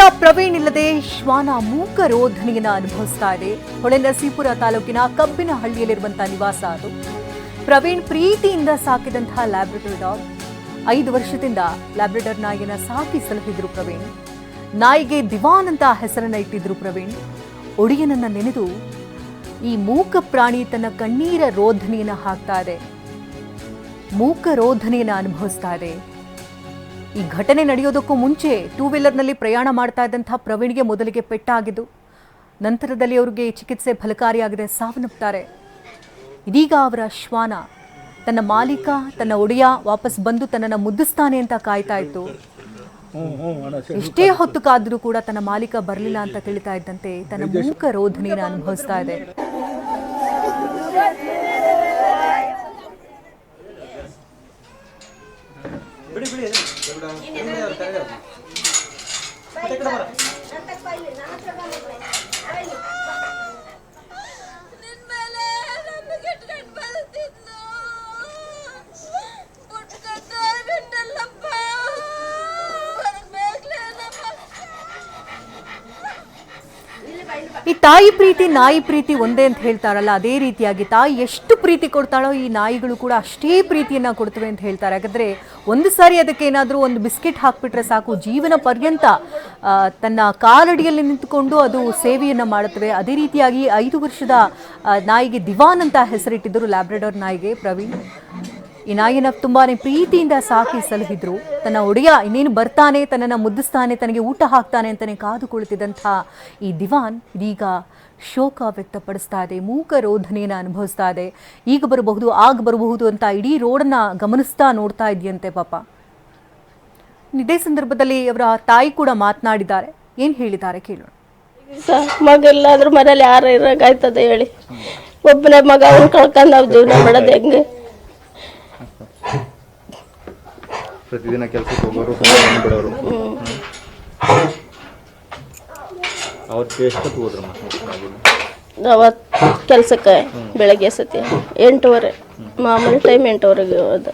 ಒಡೆಯ ಪ್ರವೀಣ್ ಇಲ್ಲದೆ ಶ್ವಾನ ಮೂಕ ರೋಧನೆಯನ್ನ ಅನುಭವಿಸ್ತಾ ಇದೆ. ಹೊಳೆನರಸೀಪುರ ತಾಲೂಕಿನ ಕಬ್ಬಿನಹಳ್ಳಿಯಲ್ಲಿರುವಂತಹ ನಿವಾಸ ಅದು. ಪ್ರವೀಣ್ ಪ್ರೀತಿಯಿಂದ ಸಾಕಿದಂತಹ ಲ್ಯಾಬ್ರಡಾರ್ ಡಾಗ್. 5 ವರ್ಷದಿಂದ ಲ್ಯಾಬ್ರಡಾರ್ ನಾಯಿನ ಸಾಕಿ ಸಲಹಿದ್ರು ಪ್ರವೀಣ್. ನಾಯಿಗೆ ದಿವಾನ್ ಅಂತ ಹೆಸರನ್ನ ಇಟ್ಟಿದ್ರು ಪ್ರವೀಣ್. ಒಡೆಯನನ್ನ ನೆನೆದು ಈ ಮೂಕ ಪ್ರಾಣಿ ತನ್ನ ಕಣ್ಣೀರ ರೋಧನೆಯನ್ನ ಹಾಕ್ತಾ ಇದೆ, ಮೂಕ ರೋಧನೆಯನ್ನ ಅನುಭವಿಸ್ತಾ ಇದೆ. ಈ ಘಟನೆ ನಡೆಯೋದಕ್ಕೂ ಮುಂಚೆ 2 ವೀಲರ್ನಲ್ಲಿ ಪ್ರಯಾಣ ಮಾಡ್ತಾ ಇದ್ದಂತಹ ಪ್ರವೀಣ್ಗೆ ಮೊದಲಿಗೆ ಪೆಟ್ಟಾಗಿದ್ದು, ನಂತರದಲ್ಲಿ ಅವರಿಗೆ ಚಿಕಿತ್ಸೆ ಫಲಕಾರಿಯಾಗಿದೆ, ಸಾವನ್ನಪ್ತಾರೆ. ಇದೀಗ ಅವರ ಶ್ವಾನ ತನ್ನ ಮಾಲೀಕ, ತನ್ನ ಒಡೆಯ ವಾಪಸ್ ಬಂದು ತನ್ನನ್ನು ಮುದ್ದಿಸ್ತಾನೆ ಅಂತ ಕಾಯ್ತಾ ಇತ್ತು. ಎಷ್ಟೇ ಹೊತ್ತು ಕಾದರೂ ಕೂಡ ತನ್ನ ಮಾಲೀಕ ಬರಲಿಲ್ಲ ಅಂತ ತಿಳಿತಾ ಇದ್ದಂತೆ ತನ್ನ ಮೂಕ ರೋಧನೆಯನ್ನು ಅನುಭವಿಸ್ತಾ ಇದೆ. ಈ ತಾಯಿ ಪ್ರೀತಿ ನಾಯಿ ಪ್ರೀತಿ ಒಂದೇ ಅಂತ ಹೇಳ್ತಾರಲ್ಲ, ಅದೇ ರೀತಿಯಾಗಿ ತಾಯಿ ಎಷ್ಟು ಪ್ರೀತಿ ಕೊಡ್ತಾಳೋ ಈ ನಾಯಿಗಳು ಕೂಡ ಅಷ್ಟೇ ಪ್ರೀತಿಯನ್ನ ಕೊಡ್ತವೆ ಅಂತ ಹೇಳ್ತಾರೆ. ಯಾಕಂದ್ರೆ ಒಂದು ಸಾರಿ ಅದಕ್ಕೆ ಏನಾದರೂ ಒಂದು ಬಿಸ್ಕೆಟ್ ಹಾಕ್ಬಿಟ್ರೆ ಸಾಕು, ಜೀವನ ಪರ್ಯಂತ ತನ್ನ ಕಾಲಡಿಯಲ್ಲಿ ನಿಂತುಕೊಂಡು ಅದು ಸೇವೆಯನ್ನ ಮಾಡುತ್ತವೆ. ಅದೇ ರೀತಿಯಾಗಿ 5 ವರ್ಷದ ನಾಯಿಗೆ ದಿವಾನ್ ಅಂತ ಹೆಸರಿಟ್ಟಿದ್ದರು, ಲ್ಯಾಬ್ರಡಾರ್ ನಾಯಿಗೆ ಪ್ರವೀಣ್. ಈ ನಾಯಿನ ತುಂಬಾನೇ ಪ್ರೀತಿಯಿಂದ ಸಾಕಿ ಸಲಹಿದ್ರು. ತನ್ನ ಒಡೆಯ ಇನ್ನೇನು ಬರ್ತಾನೆ, ತನ್ನನ್ನು ಮುದ್ದಿಸ್ತಾನೆ, ತನಗೆ ಊಟ ಹಾಕ್ತಾನೆ ಅಂತಾನೆ ಕಾದು ಕುಳಿತಿದ್ದಂಥ ಈ ದಿವಾನ್ ಇದೀಗ ಶೋಕ ವ್ಯಕ್ತಪಡಿಸ್ತಾ ಇದೆ, ಮೂಕ ರೋಧನೆಯನ್ನು ಅನುಭವಿಸ್ತಾ ಇದೆ. ಈಗ ಬರಬಹುದು, ಆಗ ಬರಬಹುದು ಅಂತ ಇಡೀ ರೋಡನ್ನ ಗಮನಿಸ್ತಾ ನೋಡ್ತಾ ಇದೆಯಂತೆ ಪಾಪ. ಇದೇ ಸಂದರ್ಭದಲ್ಲಿ ಅವರ ತಾಯಿ ಕೂಡ ಮಾತನಾಡಿದ್ದಾರೆ. ಏನ್ ಹೇಳಿದ್ದಾರೆ ಕೇಳೋಣ. ಮಗ ಇಲ್ಲಾದ್ರೂ ಮನೇಲಿ ಯಾರು ಇರೋಕಾಯ್ತದೆ ಹೇಳಿ? ಒಬ್ಬನೇ ಮಗ, ಅವ್ನು ಕಳ್ಕೊಂಡು ನಾವು ಜೀವನ ಮಾಡೋದು ಹೆಂಗೆ? ಪ್ರತಿದಿನ ಕೆಲಸಕ್ಕೆ ಹೋಗೋರು ಬಿಡೋರು. ಅವತ್ತು ಎಷ್ಟೊತ್ತು ಹೋದ್ರು? ಅವತ್ತು ಕೆಲಸಕ್ಕೆ ಬೆಳಗ್ಗೆ ಸತಿ 8:15, ಮಾಮೂಲಿ ಟೈಮ್ 8:00ವರೆಗೆ ಹೋದ.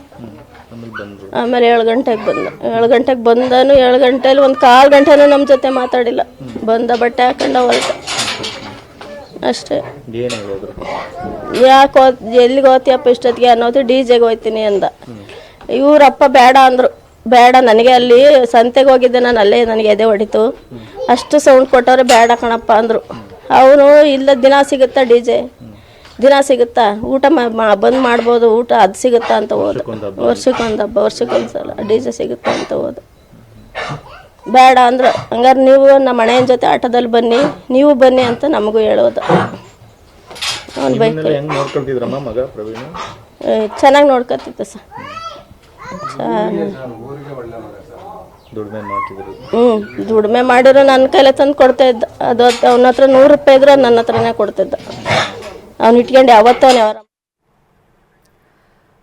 ಆಮೇಲೆ 7 ಗಂಟೆಗೆ ಬಂದ. 7 ಗಂಟೆಗೆ ಬಂದನು. 7 ಗಂಟೆಲಿ 1/4 ಗಂಟೆನೂ ನಮ್ಮ ಜೊತೆ ಮಾತಾಡಿಲ್ಲ. ಬಂದ ಬಟ್ಟೆ ಹಾಕೊಂಡ ಹೊರಟ ಅಷ್ಟೇ. ಯಾಕೆ ಎಲ್ಲಿಗೆ ಹೋಗ್ತೀಯಪ್ಪ ಇಷ್ಟೊತ್ತಿಗೆ ಅನ್ನೋದು? DJ ಗೆ ಹೋಗ್ತೀನಿ ಅಂದ. ಇವ್ರಪ್ಪ ಬೇಡ ಅಂದರು. ಬೇಡ, ನನಗೆ ಅಲ್ಲಿ ಸಂತೆಗೆ ಹೋಗಿದ್ದೆ ನಾನು, ಅಲ್ಲೇ ನನಗೆ ಎದೆ ಹೊಡಿತು, ಅಷ್ಟು ಸೌಂಡ್ ಕೊಟ್ಟವ್ರೆ, ಬೇಡ ಕಣಪ್ಪ ಅಂದರು. ಅವನು ಇಲ್ಲ, ದಿನ ಸಿಗುತ್ತಾ DJ? ದಿನ ಸಿಗುತ್ತಾ? ಊಟ ಬಂದ್ ಮಾಡ್ಬೋದು, ಊಟ ಅದು ಸಿಗುತ್ತಾ ಅಂತ ಹೋದ. ವರ್ಷಕ್ಕೊಂದು ಹಬ್ಬ, ವರ್ಷಕ್ಕೊಂದ್ಸಲ DJ ಸಿಗುತ್ತಾ ಅಂತ ಹೋದ. ಬೇಡ ಅಂದ್ರೆ ಹಂಗಾರೆ ನೀವು ನಮ್ಮ ಮನೆಯ ಜೊತೆ ಆಟೋದಲ್ಲಿ ಬನ್ನಿ, ನೀವು ಬನ್ನಿ ಅಂತ ನಮಗೂ ಹೇಳೋದು. ಅವ್ನು ಬೈಕ್ ಚೆನ್ನಾಗಿ ನೋಡ್ಕೊತಿದ್ದ ಸರ್. ದುಡಿಮೆ ಮಾಡಿರೋ ನನ್ನ ಕೈಲೇ ತಂದು ಕೊಡ್ತಾ ಇದ್ದ. ಅದು ಅವನ ಹತ್ರ 100 ರೂಪಾಯಿ ಇದ್ರೆ ನನ್ನ ಹತ್ರನೇ ಕೊಡ್ತಿದ್ದ. ಅವ್ನು ಇಟ್ಕೊಂಡು ಯಾವತ್ತವನೇ ಅವರ